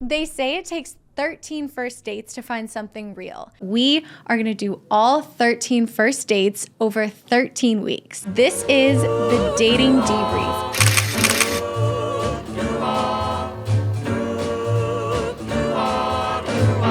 They say it takes 13 first dates to find something real. We are going to do all 13 first dates over 13 weeks. This is the Dating Debrief.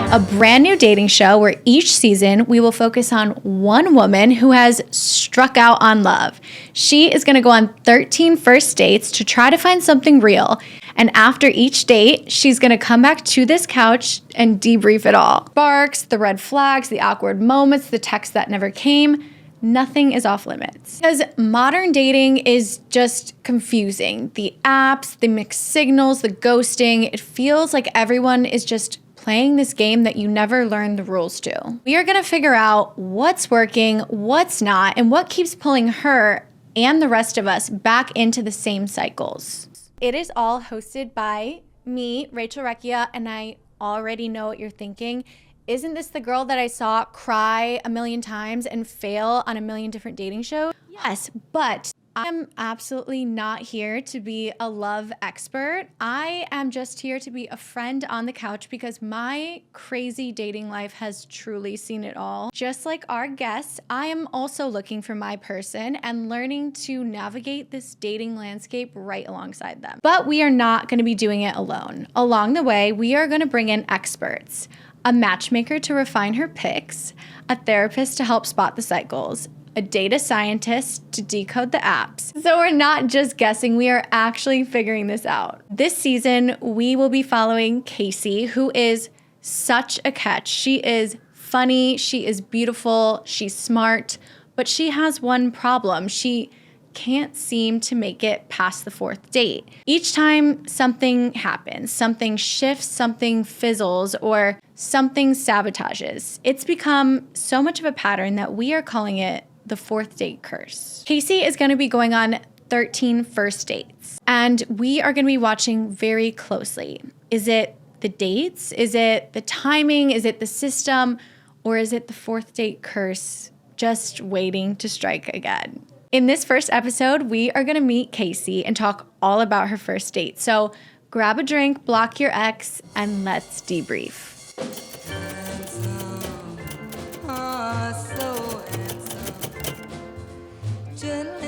A brand new dating show where each season we will focus on one woman who has struck out on love. She is going to go on 13 first dates to try to find something real. And after each date, she's going to come back to this couch and debrief it all. Sparks, the red flags, the awkward moments, the texts that never came. Nothing is off limits. Because modern dating is just confusing. The apps, the mixed signals, the ghosting. It feels like everyone is just playing this game that you never learned the rules to. We are going to figure out what's working, what's not, and what keeps pulling her and the rest of us back into the same cycles. It is all hosted by me, Rachel Recchia, and I already know what you're thinking. Isn't this the girl that I saw cry a million times and fail on a million different dating shows? Yes, but I am absolutely not here to be a love expert. I am just here to be a friend on the couch because my crazy dating life has truly seen it all. Just like our guests, I am also looking for my person and learning to navigate this dating landscape right alongside them. But we are not going to be doing it alone. Along the way, we are going to bring in experts, a matchmaker to refine her picks, a therapist to help spot the cycles, a data scientist to decode the apps. So we're not just guessing, we are actually figuring this out. This season, we will be following Casey, who is such a catch. She is funny, she is beautiful, she's smart, but she has one problem. She can't seem to make it past the fourth date. Each time something happens, something shifts, something fizzles, or something sabotages, it's become so much of a pattern that we are calling it the fourth date curse. Casey is going to be going on 13 first dates, and we are going to be watching very closely. Is it the dates? Is it the timing? Is it the system? Or is it the fourth date curse just waiting to strike again? In this first episode, we are going to meet Casey and talk all about her first date. So grab a drink, block your ex, and let's debrief.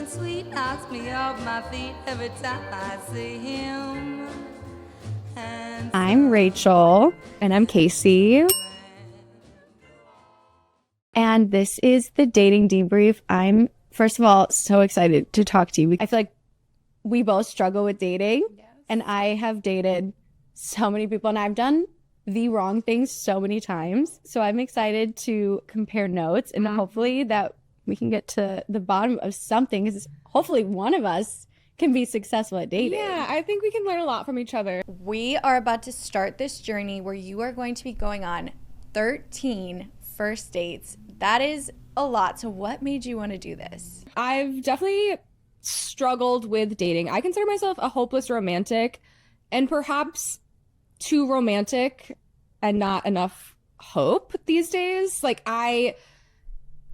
Sweet knocks me off my feet every time I see him. I'm Rachel. And I'm Casey. And this is the Dating Debrief. I'm, first of all, so excited to talk to you. I feel like we both struggle with dating. Yes. And I have dated so many people, and I've done the wrong things so many times. So I'm excited to compare notes, and hopefully that we can get to the bottom of something, because hopefully one of us can be successful at dating. Yeah, I think we can learn a lot from each other. We are about to start this journey where you are going to be going on 13 first dates. That is a lot. So what made you want to do this? I've definitely struggled with dating. I consider myself a hopeless romantic, and perhaps too romantic and not enough hope these days. Like, I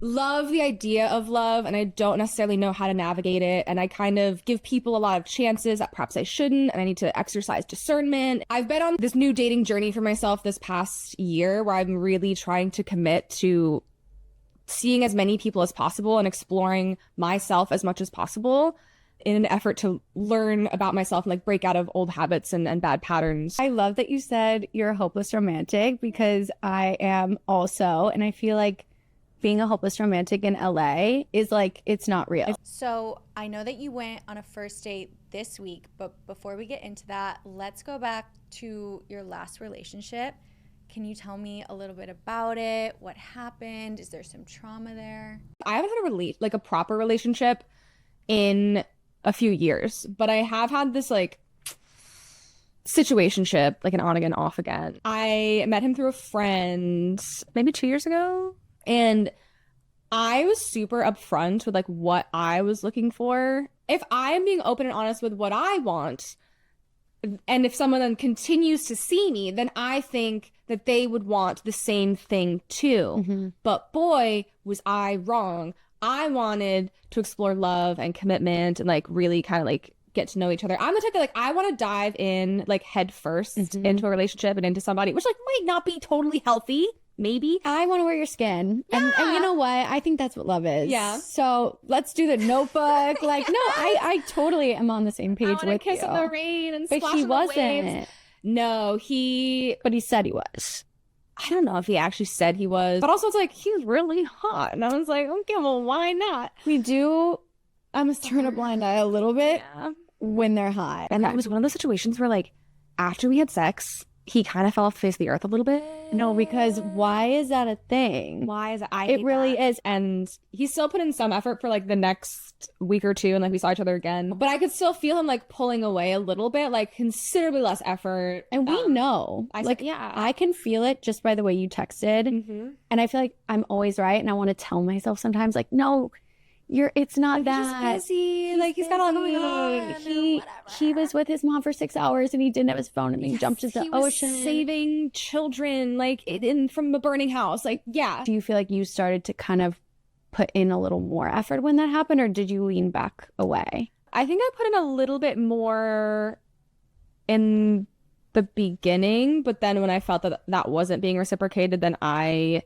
love the idea of love, and I don't necessarily know how to navigate it, and I kind of give people a lot of chances that perhaps I shouldn't, and I need to exercise discernment. I've been on this new dating journey for myself this past year where I'm really trying to commit to seeing as many people as possible and exploring myself as much as possible in an effort to learn about myself and like break out of old habits and bad patterns. I love that you said you're a hopeless romantic, because I am also, and I feel like being a hopeless romantic in LA is like, it's not real. So I know that you went on a first date this week, but before we get into that, let's go back to your last relationship. Can you tell me a little bit about it? What happened? Is there some trauma there? I haven't had a proper relationship in a few years, but I have had this like situationship, like an on again, off again. I met him through a friend maybe 2 years ago. And I was super upfront with like what I was looking for. If I'm being open and honest with what I want, and if someone then continues to see me, then I think that they would want the same thing too. Mm-hmm. But boy, was I wrong. I wanted to explore love and commitment and like really kind of like get to know each other. I'm the type that like I want to dive in like head 1st into a relationship and into somebody, which like might not be totally healthy. Maybe I want to wear your skin. And you know what? I think that's what love is. Yeah. So let's do the Notebook. Like, no, I totally am on the same page with kiss you. in the rain and But splash he in the wasn't. waves. No, But he said he was. I don't know if he actually said he was, but also it's like he's really hot, and I was like, okay, well, why not? We do. I must turn a blind eye a little bit when they're hot. And that was one of those situations where like after we had sex, he kind of fell off the face of the earth a little bit. No, because why is that a thing? Why is it? It really is. And he still put in some effort for like the next week or two, and like we saw each other again. But I could still feel him like pulling away a little bit, like considerably less effort. And we know. I can feel it just by the way you texted. And I feel like I'm always right. And I want to tell myself sometimes, like, no, it's not that. He's busy. He's got a lot going on. He was with his mom for 6 hours and he didn't have his phone and he jumped into the ocean. Saving children, from a burning house. Do you feel like you started to kind of put in a little more effort when that happened, or did you lean back away? I think I put in a little bit more in the beginning, but then when I felt that that wasn't being reciprocated, then I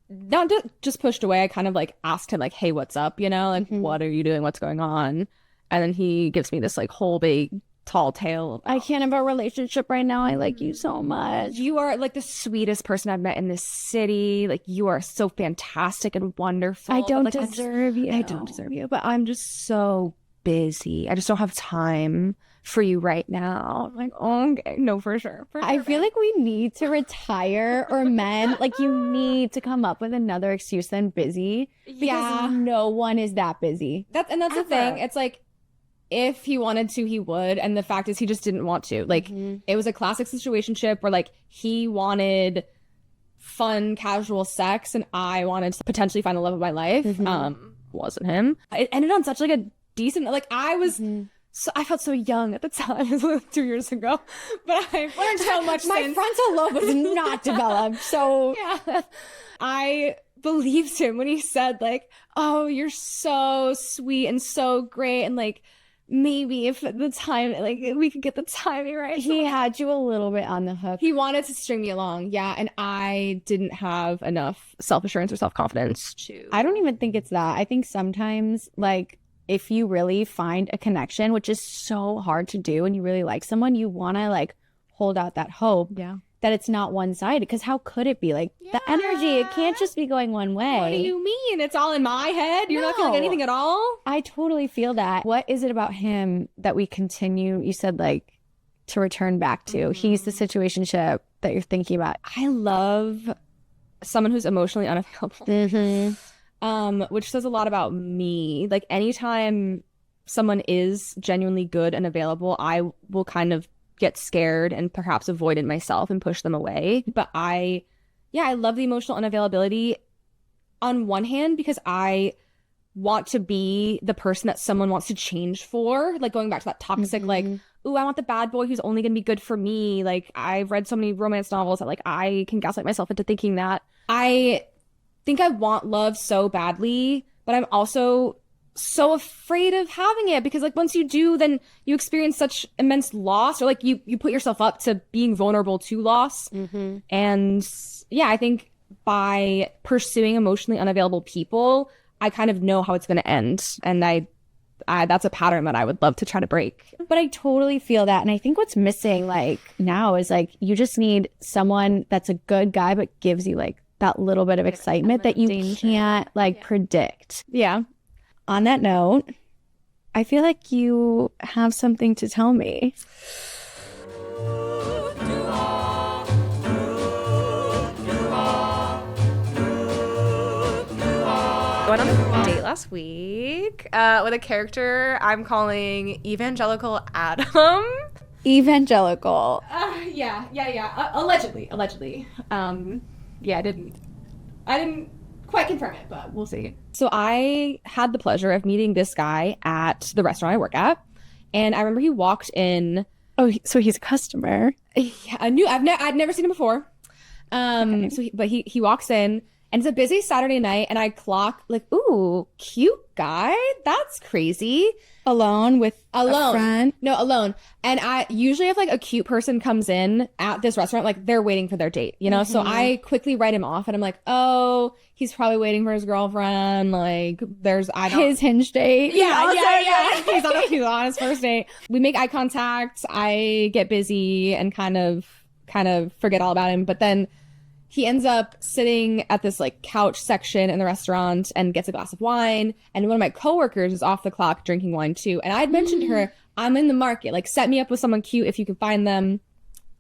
not just pushed away. I kind of asked him hey, what's up? What are you doing? What's going on? And then he gives me this whole big tall tale. I can't have a relationship right now. I like you so much. You are the sweetest person I've met in this city. You are so fantastic and wonderful. I don't deserve you. I don't deserve you, but I'm just so busy. I just don't have time for you right now. I'm okay, no, for sure. I feel like we need to retire, or men, you need to come up with another excuse than busy, because no one is that busy. That's the thing. It's if he wanted to, he would, and the fact is he just didn't want to. It was a classic situationship where he wanted fun, casual sex, and I wanted to potentially find the love of my life. Wasn't him. It ended on such a decent, I was. So I felt so young at the time. It was 2 years ago, but I've learned so much. My frontal lobe was not developed, so yeah. I believed him when he said "Oh, you're so sweet and so great," and maybe if the time, we could get the timing right. He had you a little bit on the hook. He wanted to string me along, yeah, and I didn't have enough self-assurance or self-confidence to. I don't even think it's that. I think sometimes if you really find a connection, which is so hard to do, and you really like someone, you want to hold out that hope that it's not one-sided, because how could it be? The energy, it can't just be going one way. What do you mean? It's all in my head? You're not feeling anything at all? I totally feel that. What is it about him that we continue, you said, to return back to? He's the situationship that you're thinking about. I love someone who's emotionally unavailable. Which says a lot about me. Anytime someone is genuinely good and available, I will kind of get scared and perhaps avoid it myself and push them away. But I love the emotional unavailability on one hand, because I want to be the person that someone wants to change for. Going back to that toxic, ooh, I want the bad boy who's only going to be good for me. I've read so many romance novels that I can gaslight myself into thinking that. I think I want love so badly, but I'm also so afraid of having it, because once you do, then you experience such immense loss, or you put yourself up to being vulnerable to loss. And I think by pursuing emotionally unavailable people, I kind of know how it's going to end, and I that's a pattern that I would love to try to break. But I totally feel that, and I think what's missing now is you just need someone that's a good guy but gives you that little bit of excitement that you can't predict. Yeah. On that note, I feel like you have something to tell me. Went on a date last week with a character I'm calling Evangelical Adam. Evangelical. Yeah. Allegedly. I didn't quite confirm it, but we'll see. So I had the pleasure of meeting this guy at the restaurant I work at, and I remember he walked in. Oh, so he's a customer. Yeah, I'd never seen him before. Okay. But he walks in, And it's a busy Saturday night, and I clock like, ooh, cute guy. That's crazy. Alone with a friend? No, alone. And I usually if like a cute person comes in at this restaurant, like they're waiting for their date, you know? So I quickly write him off and I'm like, oh, he's probably waiting for his girlfriend. Like his hinge date. Yeah. He's on his first date. We make eye contact. I get busy and kind of forget all about him. But then he ends up sitting at this like couch section in the restaurant and gets a glass of wine. And one of my coworkers is off the clock drinking wine too. And I had mentioned to her, I'm in the market. Like, set me up with someone cute if you can find them.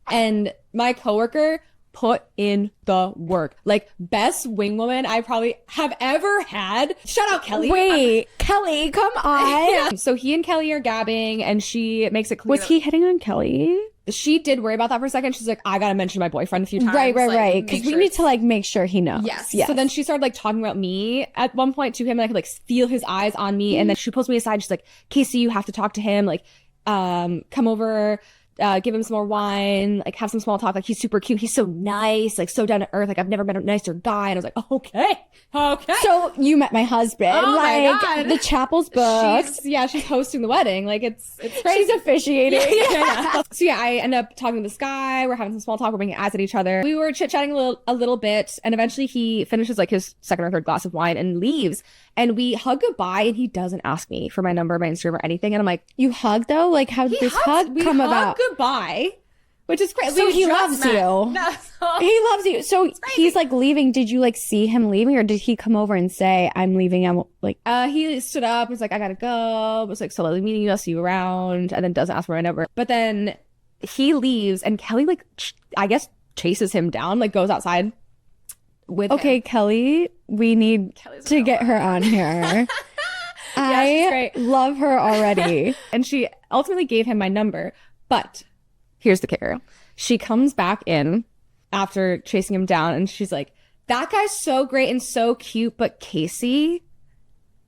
And my coworker put in the work. Like, best wing woman I probably have ever had. Shout out Kelly. Wait, Kelly, come on. Yeah. So he and Kelly are gabbing, and she makes it clear. Was he hitting on Kelly? She did worry about that for a second. She's like, I gotta mention my boyfriend a few times. Right. Because we need to like make sure he knows. Yes. So then she started like talking about me at one point to him, and I could like feel his eyes on me. And then she pulls me aside. She's like, Casey, you have to talk to him. Like, come over, give him some more wine, like have some small talk. Like, he's super cute. He's so nice, like so down to earth. Like, I've never met a nicer guy. And I was like, okay. So you met my husband. Oh my like, God. The chapel's booked. She's hosting the wedding. Like, it's crazy. She's officiating. Yeah. So yeah, I end up talking to this guy. We're having some small talk. We're making eyes at each other. We were chit-chatting a little bit, and eventually he finishes like his second or third glass of wine and leaves. And we hug goodbye, and he doesn't ask me for my number, my Instagram, or anything. And I'm like, you hug though? Like, how did this hug come about? Goodbye, which is crazy. So he loves you. No, he loves you. So he's like leaving. Did you like see him leaving, or did he come over and say, I'm leaving? I'm like, he stood up. He's like, I gotta go. Was like, so lovely meeting you. I'll see you around. And then doesn't ask for my number. But then he leaves, and Kelly like, I guess chases him down. Like, goes outside with him. Kelly, we need to get her on here. I love her already. And she ultimately gave him my number. But here's the kicker. She comes back in after chasing him down, and she's like, that guy's so great and so cute, but Casey,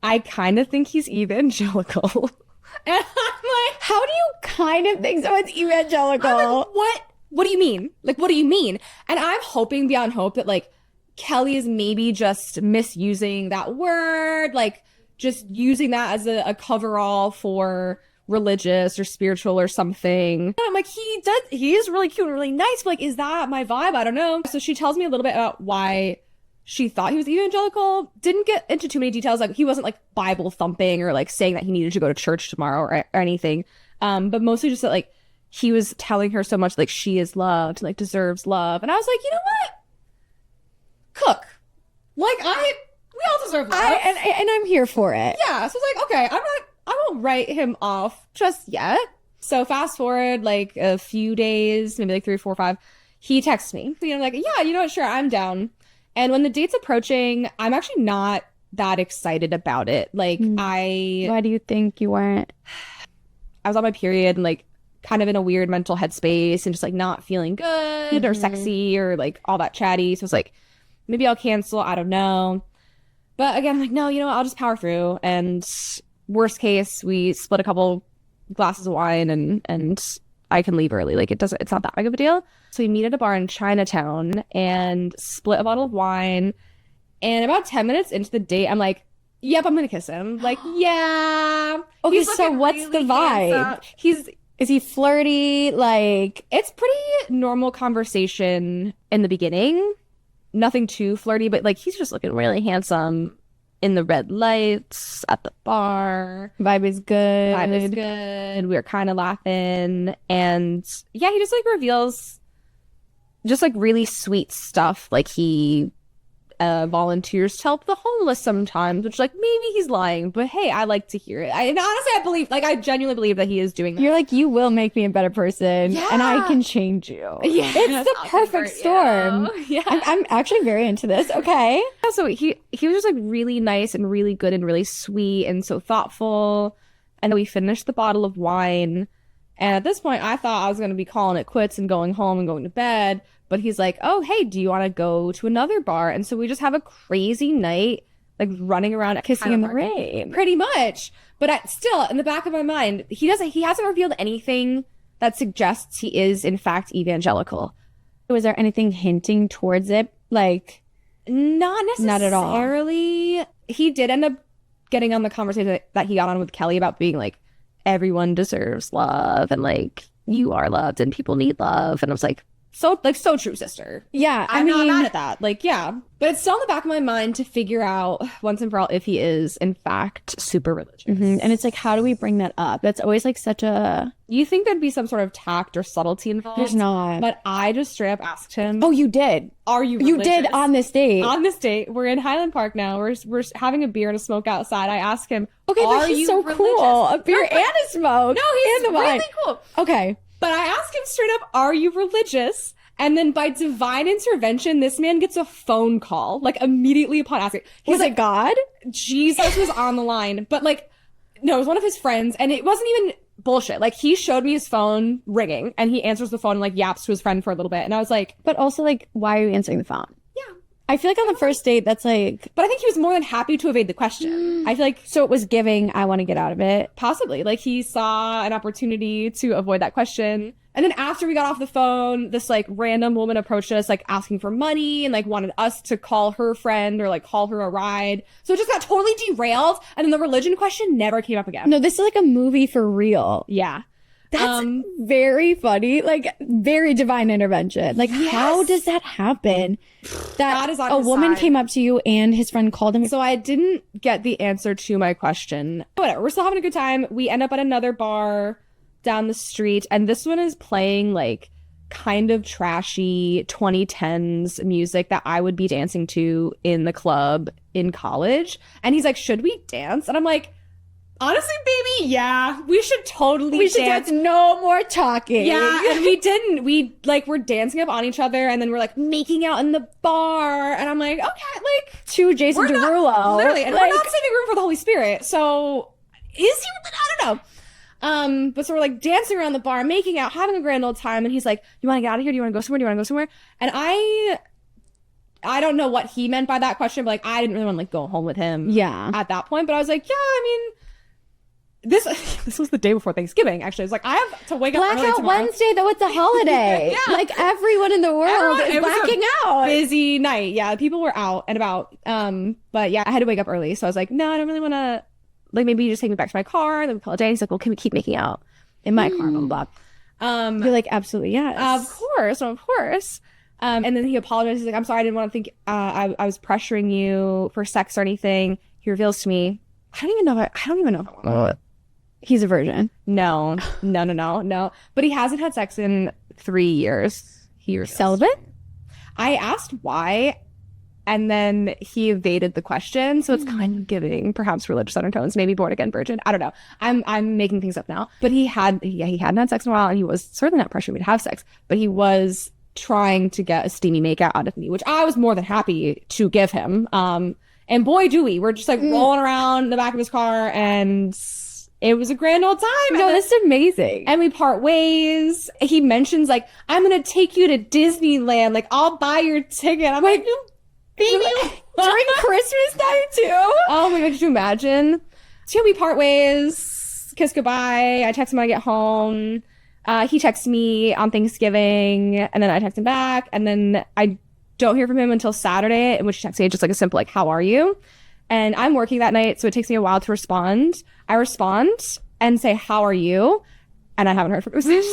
I kind of think he's evangelical. And I'm like, how do you kind of think someone's evangelical? I'm like, what? What do you mean? Like, what do you mean? And I'm hoping beyond hope that like Kelly is maybe just misusing that word, like just using that as a coverall for religious or spiritual or something. And I'm like, he is really cute and really nice, but like, is that my vibe? I don't know. So she tells me a little bit about why she thought he was evangelical. Didn't get into too many details. Like, he wasn't like Bible thumping or like saying that he needed to go to church tomorrow or anything. But mostly just that like he was telling her so much like she is loved, like deserves love. And I was like, you know what? Cook. Like, we all deserve love. And I'm here for it. Yeah. So it's like, okay, I won't write him off just yet. So fast forward like a few days, maybe like 3 or 4 or 5, he texts me. You know, like, yeah, you know what? Sure, I'm down. And when the date's approaching, I'm actually not that excited about it. Like, Why do you think you weren't? I was on my period and like kind of in a weird mental headspace and just like not feeling good or sexy or like all that chatty. So it's like, maybe I'll cancel. I don't know. But again, I'm like, no, you know what? I'll just power through. And worst case, we split a couple glasses of wine and I can leave early. Like, it's not that big of a deal. So we meet at a bar in Chinatown and split a bottle of wine. And about 10 minutes into the date, I'm like, yep, I'm going to kiss him. Like, yeah. Okay, so what's really the vibe? Is he flirty? Like, it's pretty normal conversation in the beginning. Nothing too flirty, but like, he's just looking really handsome in the red lights at the bar. Vibe is good. We were kind of laughing. And yeah, he just like reveals just like really sweet stuff. Like, he volunteers to help the homeless sometimes, which like maybe he's lying, but hey, I like to hear it. And honestly, I genuinely believe that he is doing that. You're like, you will make me a better person, and I can change you. Yeah, it's the perfect storm. Yeah, I'm actually very into this. Okay. So he was just like really nice and really good and really sweet and so thoughtful. And then we finished the bottle of wine. And at this point, I thought I was going to be calling it quits and going home and going to bed. But he's like, oh, hey, do you want to go to another bar? And so we just have a crazy night, like running around kissing in the rain. Pretty much. But still, in the back of my mind, he hasn't revealed anything that suggests he is, in fact, evangelical. Was there anything hinting towards it? Like, Not Not at all. necessarily. He did end up getting on the conversation that he got on with Kelly about being like, everyone deserves love and like you are loved and people need love. And I was like, so true, sister. Yeah, I'm not mad at that. Like, yeah. But it's still in the back of my mind to figure out once and for all if he is, in fact, super religious. And it's like, how do we bring that up? That's always like such a... You think there'd be some sort of tact or subtlety involved? There's not. But I just straight up asked him, Oh, you did? are you You religious? did on this date. On this date, we're in Highland Park now. We're having a beer and a smoke outside. I asked him, Okay, are but he's you so religious? cool. A beer No, and a smoke. No, he's and the wine. really cool. Okay. But I asked him straight up, are you religious? And then by divine intervention, this man gets a phone call, like immediately upon asking. He's Was like, it God? Jesus was on the line. But like, no, it was one of his friends. And it wasn't even bullshit. Like, he showed me his phone ringing and he answers the phone and like yaps to his friend for a little bit. And I was like, But also, like, why are you answering the phone? yeah. I feel like on the first date, that's like... But I think he was more than happy to evade the question. I feel like So it was giving, I want to get out of it. possibly, like, he saw an opportunity to avoid that question. And then after we got off the phone, this like random woman approached us, like asking for money and like wanted us to call her friend or like call her a ride. So it just got totally derailed. And then the religion question never came up again. No, this is like a movie for real. Yeah. That's very funny. Like, very divine intervention. Like, how does that happen? That God is on a his woman side. came up to you and his friend called him. So I didn't get the answer to my question. Whatever. We're still having a good time. We end up at another bar down the street, and this one is playing like kind of trashy 2010s music that I would be dancing to in the club in college. And he's like, should we dance? And I'm like, honestly, baby, yeah, we should totally we should dance. dance. No more talking. Yeah, and we didn't. We like were dancing up on each other, and then we're like making out in the bar. And I'm like, okay, like To Jason we're not- Derulo. literally, and Like, we're not saving room for the Holy Spirit. So is he? I don't know. But so we're like dancing around the bar, making out, having a grand old time, and he's like, "You want to get out of here? Do you want to go somewhere? Do you want to go somewhere?" And I don't know what he meant by that question, but like I didn't really want to like go home with him. Yeah. At that point, but I was like, yeah, I mean. This was the day before Thanksgiving, actually. I was like, I have to wake up early Blackout tomorrow. Wednesday, though, it's a holiday. Yeah. Like, everyone in the world Everyone- is it was a blacking out. Busy night. Yeah, people were out and about. But yeah, I had to wake up early. So I was like, no, I don't really want to, like, maybe you just take me back to my car. Then we call it a day. He's like, well, can we keep making out in my car? Blah, blah, blah. You're like, absolutely, yes. Of course. And then he apologized. He's like, I'm sorry, I didn't want to think I was pressuring you for sex or anything. He reveals to me, I don't even know if I want to. He's a virgin. No. But he hasn't had sex in 3 years. He reveals. Celibate? I asked why, and then he evaded the question. So it's kind of giving perhaps religious undertones, maybe born again virgin. I don't know. I'm making things up now. But he hadn't had sex in a while, and he was certainly not pressuring me to have sex. But he was trying to get a steamy makeout out of me, which I was more than happy to give him. And boy, do we. We're just like rolling around in the back of his car, and it was a grand old time. No, And this is amazing. and we part ways. He mentions like, I'm gonna take you to Disneyland. Like, I'll buy your ticket. I'm like, baby, During Christmas time, too? oh my god, could you imagine? So yeah, we part ways, kiss goodbye. I text him when I get home. He texts me on Thanksgiving, and then I text him back, and then I don't hear from him until Saturday, in which he texts me just like a simple like, how are you? And I'm working that night, so it takes me a while to respond. I respond and say, how are you? And I haven't heard from him since.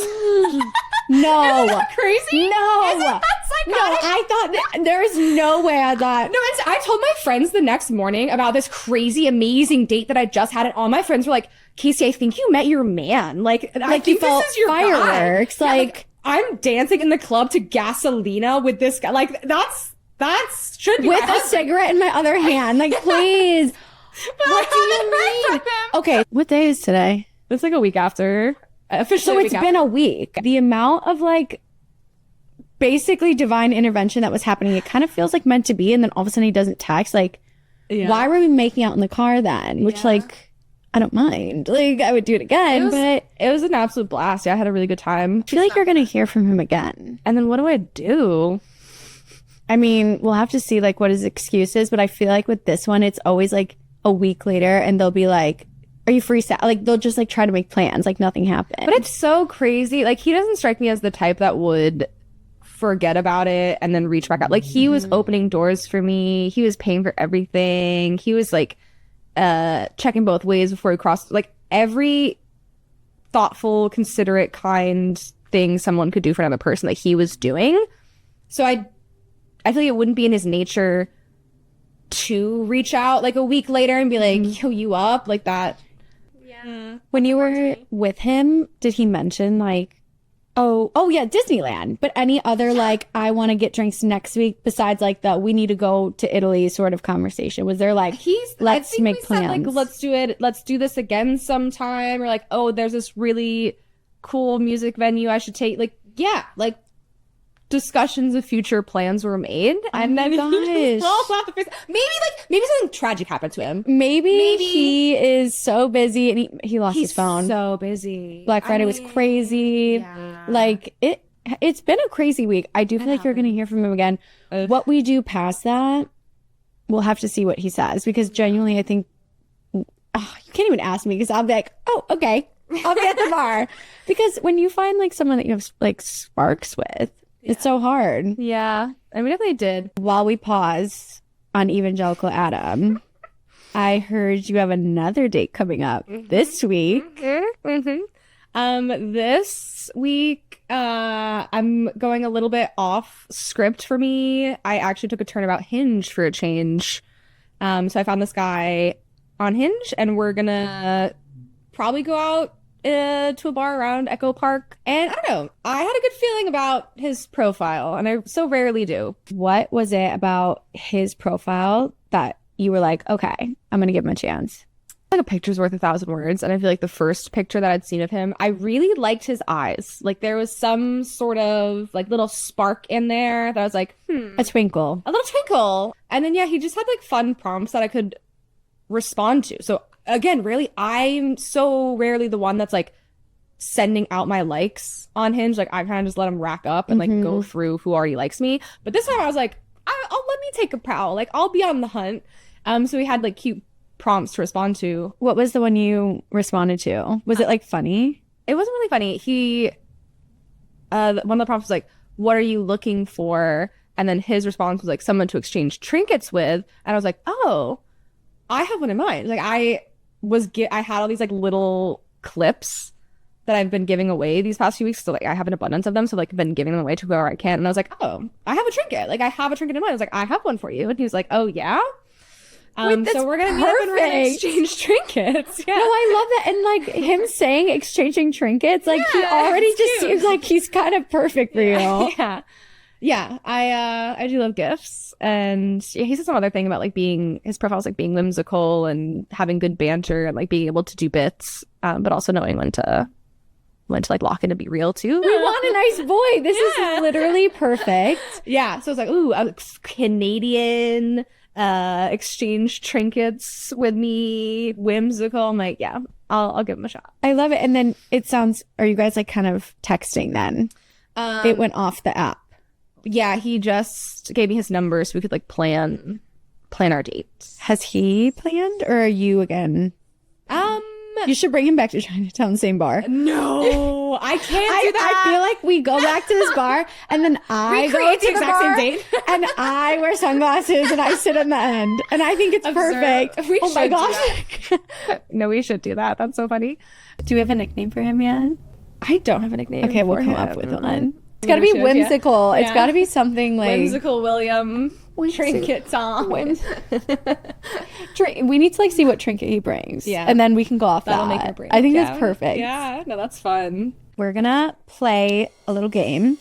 No. Isn't that crazy? No. Isn't that No, psychotic? I thought there's no way I thought. No, I told my friends the next morning about this crazy, amazing date that I just had, and all my friends were like, "Casey, I think you met your man. Like I Like, you think this felt is your guy." fireworks, Yeah, like- I'm dancing in the club to Gasolina with this guy. Like that's should be With my a husband. cigarette in my other hand. Like, please. But What do you I haven't heard mean? from him. Okay, what day is today? It's like a week after. Officially, So it's been a week. The amount of like basically divine intervention that was happening, it kind of feels like meant to be. And then all of a sudden he doesn't text. Like, why were we making out in the car then? Which like, I don't mind. Like, I would do it again, but it was an absolute blast. Yeah, I had a really good time. I feel like you're going to hear from him again. And then what do I do? I mean, we'll have to see like what his excuse is, but I feel like with this one, it's always like a week later and they'll be like, are you free? Like, they'll just like try to make plans like nothing happened. But it's so crazy. Like, he doesn't strike me as the type that would forget about it and then reach back out. Like he was opening doors for me. He was paying for everything. He was like checking both ways before he crossed. Like every thoughtful, considerate, kind thing someone could do for another person that he was doing. So I feel like it wouldn't be in his nature to reach out like a week later and be like, yo, you up? Like that. Yeah. When you were with him, did he mention like, oh yeah, Disneyland, but any other like, I want to get drinks next week besides like the we need to go to Italy sort of conversation? Was there like, let's make plans? Said, like, let's do it. Let's do this again sometime. Or like, oh, there's this really cool music venue I should take. Like, yeah, like discussions of future plans were made. And then he just falls off the face. Maybe something tragic happened to him. Maybe he is so busy and he lost his phone. So busy. Black Friday was crazy. Yeah. Like it's been a crazy week. I do feel like you're gonna hear from him again. What we do past that, we'll have to see what he says, because genuinely I think you can't even ask me, because I'll be like, oh, okay, I'll be at the bar. Because when you find like someone that you have like sparks with, it's so hard. Yeah. I mean, definitely did. While we pause on Evangelical Adam, I heard you have another date coming up this week. This week, I'm going a little bit off script for me. I actually took a turnabout Hinge for a change. So I found this guy on Hinge, and we're gonna probably go out to a bar around Echo Park. And I don't know, I had a good feeling about his profile, and I so rarely do. What was it about his profile that you were like, okay, I'm gonna give him a chance? Like a picture's worth 1,000 words, and I feel like the first picture that I'd seen of him, I really liked his eyes. Like there was some sort of like little spark in there that I was like, A twinkle. a little twinkle. And then yeah, he just had like fun prompts that I could respond to. So again, really, I'm so rarely the one that's like sending out my likes on Hinge. Like I kind of just let them rack up and like go through who already likes me. But this time I was like, I'll let me take a prowl. Like I'll be on the hunt. So we had like cute prompts to respond to. What was the one you responded to? Was it like funny? It wasn't really funny. He one of the prompts was like, what are you looking for? And then his response was like, someone to exchange trinkets with. And I was like, oh, I have one in mind. Like I had all these like little clips that I've been giving away these past few weeks. So like I have an abundance of them. So like I've been giving them away to whoever I can. And I was like, oh, I have a trinket. Like I have a trinket in mind. I was like, I have one for you. And he was like, oh yeah. So we're gonna meet up and we're gonna exchange trinkets. Yeah. No, I love that. And like him saying exchanging trinkets, like he already just seems like he's kind of perfect for you. Yeah. I do love gifts. And he said some other thing about like his profile's like being whimsical and having good banter and like being able to do bits, but also knowing when to like lock in to be real too. We want a nice boy. This is literally perfect. Yeah. So it's like, ooh, a Canadian, exchange trinkets with me, whimsical. I'm like, yeah, I'll give him a shot. I love it. And then it sounds, are you guys like kind of texting then? It went off the app. Yeah, he just gave me his number so we could like plan our dates. Has he planned, or are you again? You should bring him back to Chinatown, same bar. No, I can't do that. I feel like we go back to this bar and then I go to the exact bar same date. and I wear sunglasses and I sit on the end and I think it's perfect. Oh my gosh. No, we should do that. That's so funny. Do we have a nickname for him yet? I don't have a nickname. Okay, we'll for come him. up with one. It's got to be whimsical. Yeah. It's got to be something like Whimsical William. Trinket Tom. We need to like see what trinket he brings. Yeah. And then we can go off That'll that. make or break. I think that's perfect. Yeah, no, that's fun. We're gonna play a little game.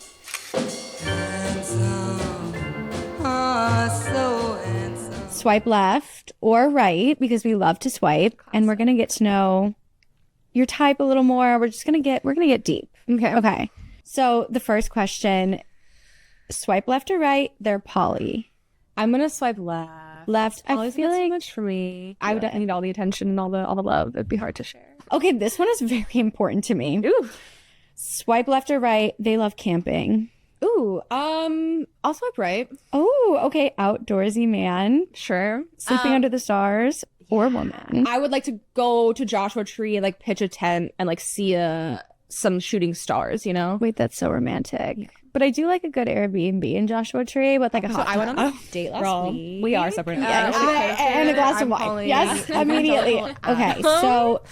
Swipe left or right, because we love to swipe, and we're gonna get to know your type a little more. We're gonna get deep. Okay. So the first question, swipe left or right, they're poly. I'm gonna swipe left. I feel like too much for me. I would need all the attention and all the love. It'd be hard to share. Okay, this one is very important to me. Ooh. Swipe left or right, they love camping. Ooh. I'll swipe right. Oh, okay. Outdoorsy man. Sure. Sleeping under the stars or woman. I would like to go to Joshua Tree and like pitch a tent and like see some shooting stars, you know? Wait, that's so romantic. But I do like a good Airbnb in Joshua Tree with like a So hot I went on tub. a date last Girl, week. we are separated. And a glass of wine. Yes, immediately. Okay, so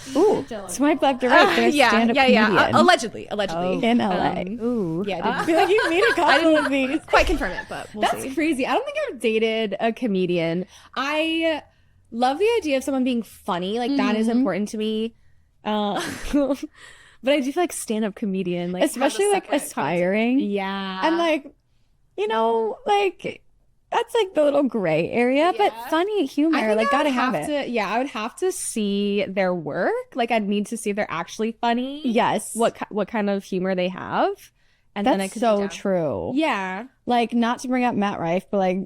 swipe left or right. There's yeah, stand-up yeah. comedian Allegedly. in LA. Ooh, Yeah, I feel like you meet a couple of these. quite confirm it, but we'll That's see. crazy. I don't think I've dated a comedian. I love the idea of someone being funny. Like that is important to me. But I do feel like stand-up comedian, like Especially like aspiring. yeah, And like, you know, like that's like the little gray area, but funny humor, I think like I gotta would have have it. to. Yeah, I would have to see their work. Like I'd need to see if they're actually funny. Yes. What kind of humor they have, and then I That's could so true. Yeah. Like not to bring up Matt Rife, but like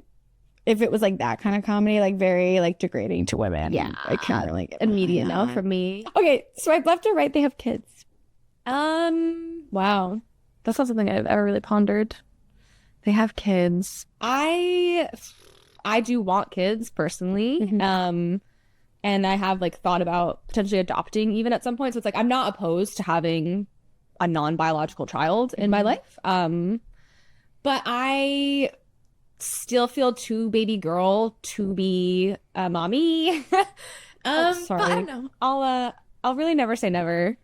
if it was like that kind of comedy, like very like degrading to women. Yeah. I can't really get Immediate no behind that. from me. Okay, swipe left or right, they have kids. Wow. That's not something I've ever really pondered. They have kids. I do want kids personally. Mhm. And I have like thought about potentially adopting even at some point. So it's like I'm not opposed to having a non-biological child in my life. But I still feel too baby girl to be a mommy. Sorry. But I don't know. I'll really never say never.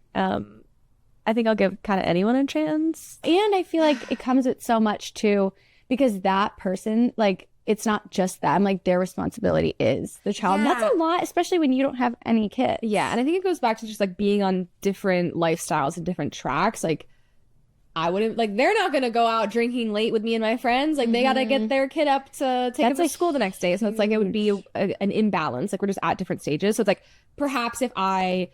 I think I'll give kind of anyone a chance. And I feel like it comes with so much too, because that person, like, it's not just them, like their responsibility is the child. Yeah. That's a lot, especially when you don't have any kids. Yeah, and I think it goes back to just like being on different lifestyles and different tracks. Like I wouldn't like they're not gonna go out drinking late with me and my friends. Like they gotta get their kid up to take That's them a to school the next day. So it's like it would be an imbalance. Like we're just at different stages. So it's like perhaps if I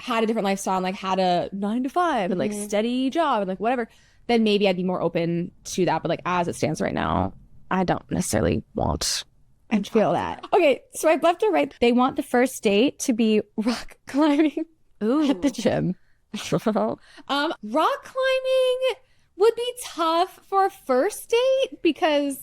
had a different lifestyle and like had a 9 to 5 and like steady job and like whatever, then maybe I'd be more open to that. But like as it stands right now, I don't necessarily want. I feel that. Okay, swipe left or right. They want the first date to be rock climbing at the gym. Rock climbing would be tough for a first date because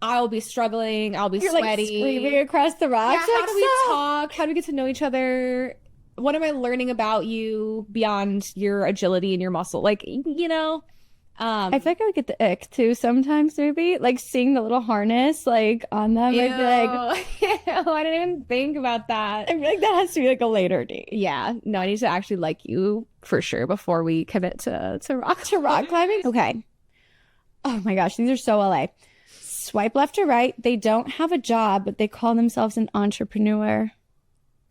I'll be struggling. I'll be You're sweaty. like screaming across the rocks. Yeah, how like, do we "Stop." talk? How do we get to know each other? What am I learning about you beyond your agility and your muscle? Like, you know, I feel like I would get the ick too sometimes, maybe. Like seeing the little harness like on them. I'd be like, Ew, I didn't even think about that. I feel like that has to be like a later date. Yeah, no, I need to actually like you for sure before we commit to rock climbing? Okay. Oh my gosh, these are so LA. Swipe left or right. They don't have a job, but they call themselves an entrepreneur.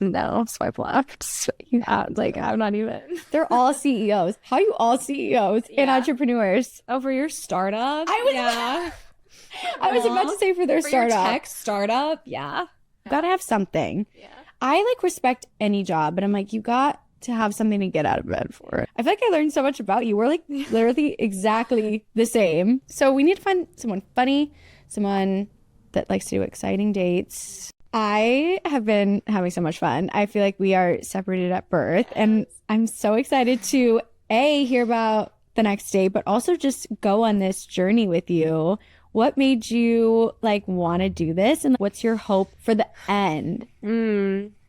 No, swipe left. Yeah, like I'm not even. They're all CEOs. How are you all CEOs and entrepreneurs? Oh, for your startup? I was about to say for their For your startup. tech startup? Yeah. Gotta have something. Yeah. I like respect any job, but I'm like, you got to have something to get out of bed for. I feel like I learned so much about you. We're like literally exactly the same. So we need to find someone funny, someone that likes to do exciting dates. I have been having so much fun. I feel like we are separated at birth, and I'm so excited to hear about the next date, but also just go on this journey with you. What made you like want to do this, and what's your hope for the end?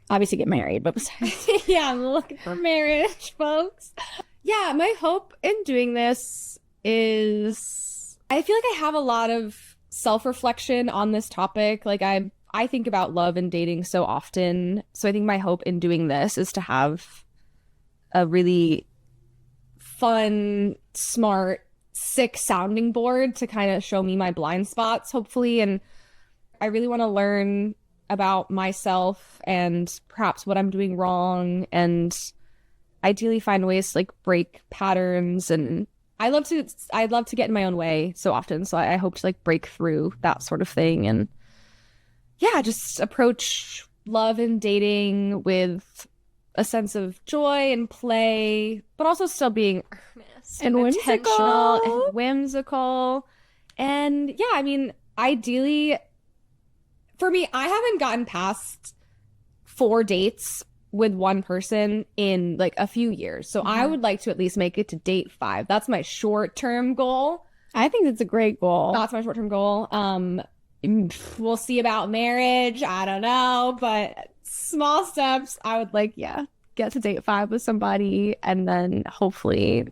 Obviously get married, but besides Yeah, I'm looking for marriage, folks. Yeah, my hope in doing this is I feel like I have a lot of self-reflection on this topic. Like I think about love and dating so often. So I think my hope in doing this is to have a really fun, smart, sick sounding board to kind of show me my blind spots, hopefully. And I really want to learn about myself and perhaps what I'm doing wrong, and ideally find ways to like break patterns. And I'd love to get in my own way so often. So I hope to like break through that sort of thing. And yeah, just approach love and dating with a sense of joy and play, but also still being earnest And whimsical. intentional and whimsical. And yeah, I mean, ideally, for me, I haven't gotten past 4 dates with one person in like a few years. So I would like to at least make it to date 5. That's my short-term goal. I think that's a great goal. That's my short-term goal. We'll see about marriage. I don't know, but small steps. I would like, get to date 5 with somebody, and then hopefully,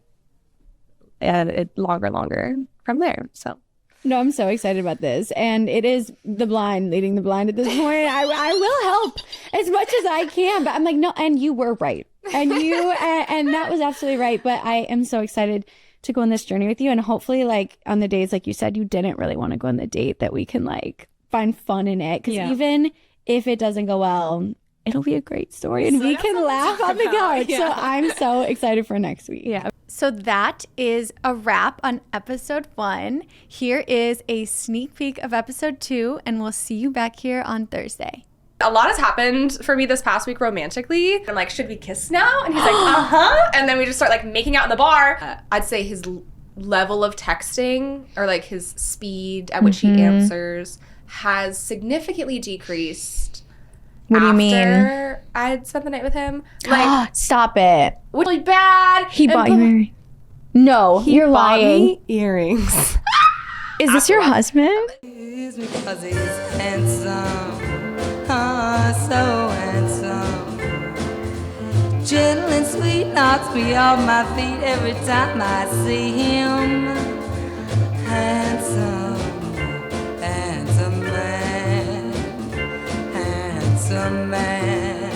longer from there. So No, I'm so excited about this. And it is the blind leading the blind at this point. I will help as much as I can. But I'm like, no, and you were right. And and that was absolutely right. But I am so excited to go on this journey with you. And hopefully, like, on the days, like you said, you didn't really want to go on the date, that we can, like, find fun in it. Because even if it doesn't go well, it'll be a great story. And we can laugh on the couch. So I'm so excited for next week. Yeah. So that is a wrap on episode 1. Here is a sneak peek of episode 2, and we'll see you back here on Thursday. a lot has happened for me this past week romantically. I'm like, should we kiss now? And he's like, uh-huh. And then we just start like making out in the bar. I'd say his level of texting, or like his speed at which he answers, has significantly decreased. What do you mean? After I'd spent the night with him. Like, stop it. really bad. He bought you earrings. No, you're lying. Earrings. Is this your husband? He's because he's handsome, so handsome. Gentle and sweet, knocks me off my feet every time I see him. Handsome, handsome man, handsome man.